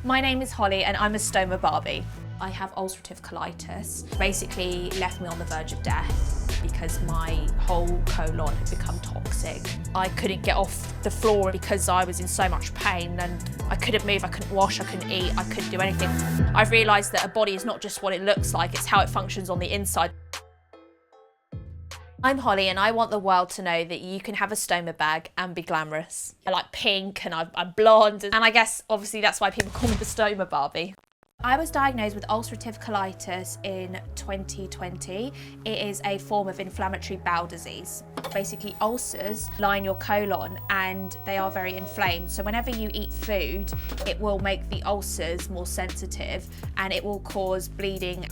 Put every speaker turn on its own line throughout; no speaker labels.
My name is Holly and I'm a Stoma Barbie. I have ulcerative colitis. Basically left me on the verge of death because my whole colon had become toxic. I couldn't get off the floor because I was in so much pain and I couldn't move, I couldn't wash, I couldn't eat, I couldn't do anything. I've realised that a body is not just what it looks like, it's how it functions on the inside. I'm Holly and I want the world to know that you can have a stoma bag and be glamorous. I like pink and I'm blonde, and I guess obviously that's why people call me the Stoma Barbie. I was diagnosed with ulcerative colitis in 2020. It is a form of inflammatory bowel disease. Basically ulcers line your colon and they are very inflamed. So whenever you eat food, it will make the ulcers more sensitive and it will cause bleeding.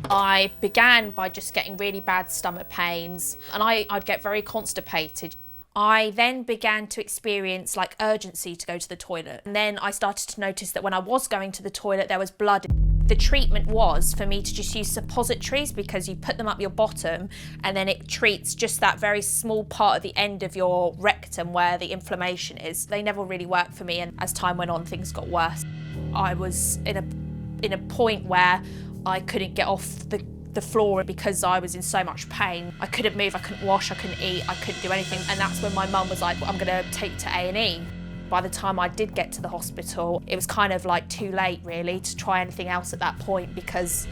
I began by just getting really bad stomach pains and I'd get very constipated. I then began to experience like urgency to go to the toilet. And then I started to notice that when I was going to the toilet, there was blood. The treatment was for me to just use suppositories because you put them up your bottom and then it treats just that very small part at the end of your rectum where the inflammation is. They never really worked for me, and as time went on, things got worse. I was in a point where I couldn't get off the floor because I was in so much pain. I couldn't move, I couldn't wash, I couldn't eat, I couldn't do anything. And that's when my mum was like, well, I'm gonna take you to A&E. By the time I did get to the hospital, it was kind of like too late really to try anything else at that point because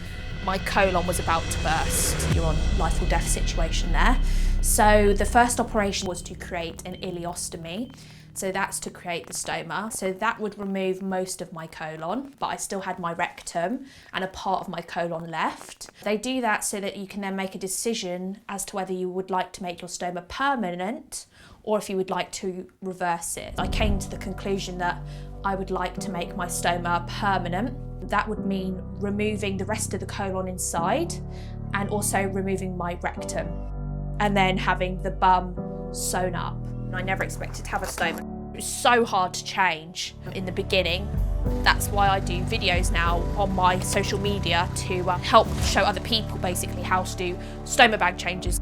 my colon was about to burst. You're on life or death situation there. So the first operation was to create an ileostomy. So that's to create the stoma. So that would remove most of my colon, but I still had my rectum and a part of my colon left. They do that so that you can then make a decision as to whether you would like to make your stoma permanent or if you would like to reverse it. I came to the conclusion that I would like to make my stoma permanent. That would mean removing the rest of the colon inside and also removing my rectum and then having the bum sewn up. I never expected to have a stoma. It was so hard to change in the beginning. That's why I do videos now on my social media to help show other people basically how to do stoma bag changes.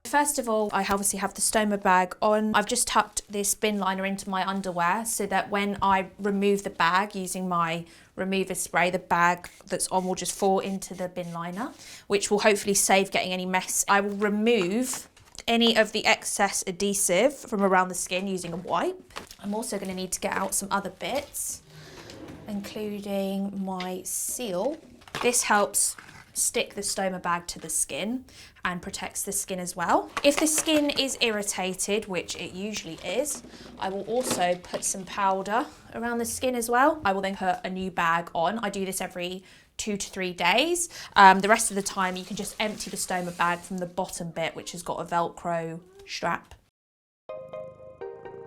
First of all, I obviously have the stoma bag on. I've just tucked this bin liner into my underwear so that when I remove the bag using my remover spray, the bag that's on will just fall into the bin liner, which will hopefully save getting any mess. I will remove any of the excess adhesive from around the skin using a wipe. I'm also going to need to get out some other bits, including my seal. This helps stick the stoma bag to the skin and protects the skin as well. If the skin is irritated, which it usually is, I will also put some powder around the skin as well. I will then put a new bag on. I do this every 2 to 3 days. The rest of the time you can just empty the stoma bag from the bottom bit, which has got a Velcro strap.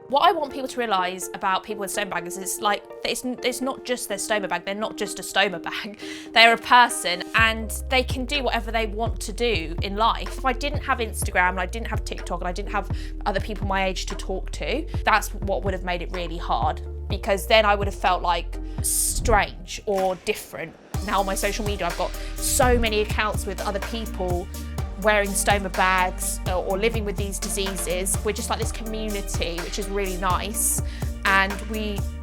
What I want people to realise about people with stoma bags is like, it's not just their stoma bag, they're not just a stoma bag, they're a person and they can do whatever they want to do in life. If I didn't have Instagram and I didn't have TikTok and I didn't have other people my age to talk to, that's what would have made it really hard, because then I would have felt like strange or different. Now on my social media, I've got so many accounts with other people wearing stoma bags or living with these diseases. We're just like this community, which is really nice. And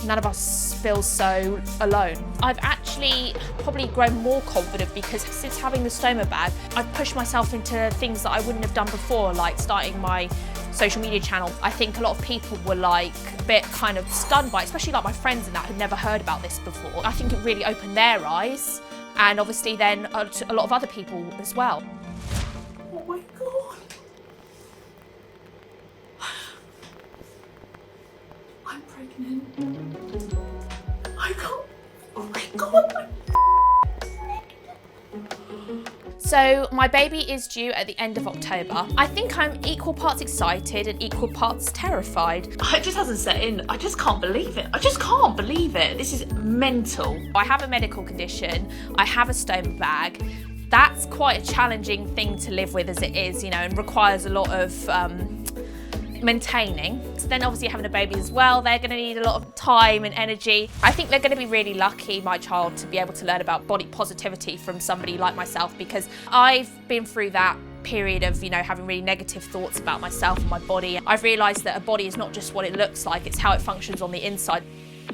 none of us feel so alone. I've actually probably grown more confident because since having the stoma bag, I've pushed myself into things that I wouldn't have done before, like starting my social media channel. I think a lot of people were like a bit kind of stunned by it, especially like my friends and that had never heard about this before. I think it really opened their eyes, and obviously then a lot of other people as well. Oh my God. I'm pregnant. I can't. Oh my God. So my baby is due at the end of October. I think I'm equal parts excited and equal parts terrified. It just hasn't set in. I just can't believe it. I just can't believe it. This is mental. I have a medical condition. I have a stoma bag. That's quite a challenging thing to live with as it is, you know, and requires a lot of maintaining. So then obviously having a baby as well, they're going to need a lot of time and energy. I think they're going to be really lucky, my child, to be able to learn about body positivity from somebody like myself, because I've been through that period of, you know, having really negative thoughts about myself and my body. I've realised that a body is not just what it looks like, it's how it functions on the inside.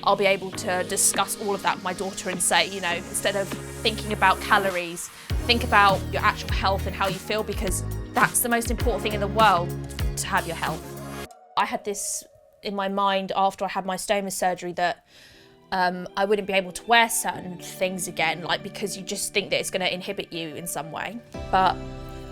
I'll be able to discuss all of that with my daughter and say, you know, instead of thinking about calories, think about your actual health and how you feel, because that's the most important thing in the world, to have your health. I had this in my mind after I had my stoma surgery that I wouldn't be able to wear certain things again, like because you just think that it's going to inhibit you in some way. But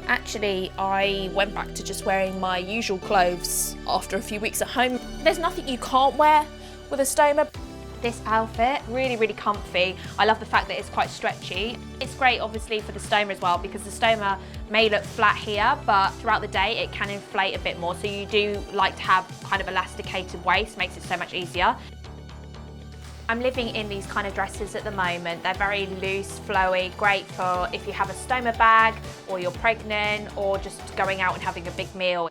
actually, I went back to just wearing my usual clothes after a few weeks at home. There's nothing you can't wear with a stoma. This outfit, really, really comfy. I love the fact that it's quite stretchy. It's great, obviously, for the stoma as well, because the stoma may look flat here, but throughout the day, it can inflate a bit more. So you do like to have kind of elasticated waist, makes it so much easier. I'm living in these kind of dresses at the moment. They're very loose, flowy, great for if you have a stoma bag or you're pregnant or just going out and having a big meal.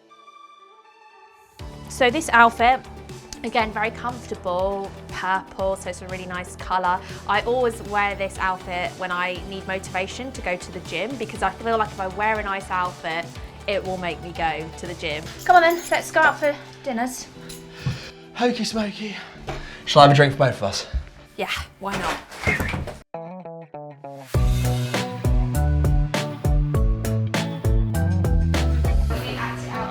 So this outfit, again, very comfortable, purple, so it's a really nice colour. I always wear this outfit when I need motivation to go to the gym, because I feel like if I wear a nice outfit, it will make me go to the gym. Come on then, let's go out for dinners.
Hokey smokey. Shall I have a drink for both of us?
Yeah, why not?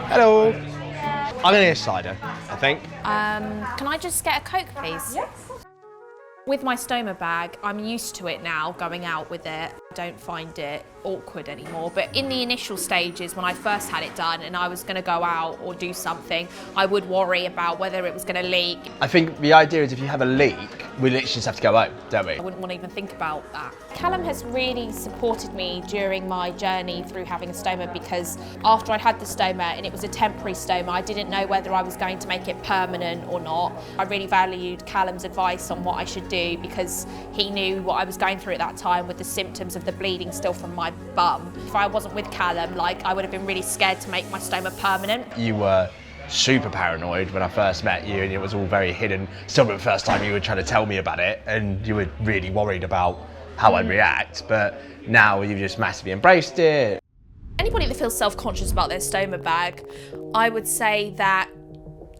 Hello. I'm gonna get a cider, I think.
Can I just get a Coke, please?
Yes.
With my stoma bag, I'm used to it now, going out with it. I don't find it awkward anymore. But in the initial stages, when I first had it done and I was gonna go out or do something, I would worry about whether it was gonna leak.
I think the idea is if you have a leak, we literally just have to go home, don't we?
I wouldn't want to even think about that. Callum has really supported me during my journey through having a stoma, because after I'd had the stoma and it was a temporary stoma, I didn't know whether I was going to make it permanent or not. I really valued Callum's advice on what I should do, because he knew what I was going through at that time with the symptoms of the bleeding still from my bum. If I wasn't with Callum, like, I would have been really scared to make my stoma permanent.
You were super paranoid when I first met you, and it was all very hidden. Still, the first time you were trying to tell me about it, and you were really worried about how I'd react, but now you've just massively embraced it.
Anybody that feels self-conscious about their stoma bag, I would say that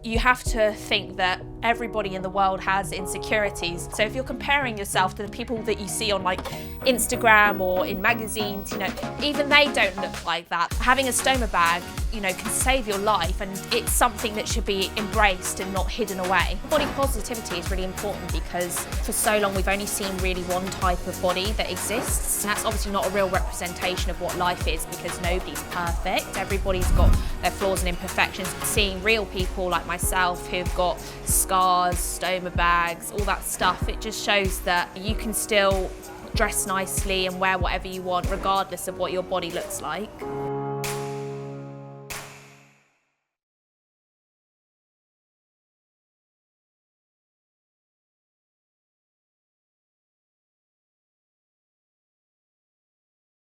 you have to think that everybody in the world has insecurities. So if you're comparing yourself to the people that you see on like Instagram or in magazines, you know, even they don't look like that. Having a stoma bag, you know, can save your life, and it's something that should be embraced and not hidden away. Body positivity is really important, because for so long we've only seen really one type of body that exists. And that's obviously not a real representation of what life is, because nobody's perfect. Everybody's got their flaws and imperfections. Seeing real people like myself who've got scars, stoma bags, all that stuff, it just shows that you can still dress nicely and wear whatever you want regardless of what your body looks like.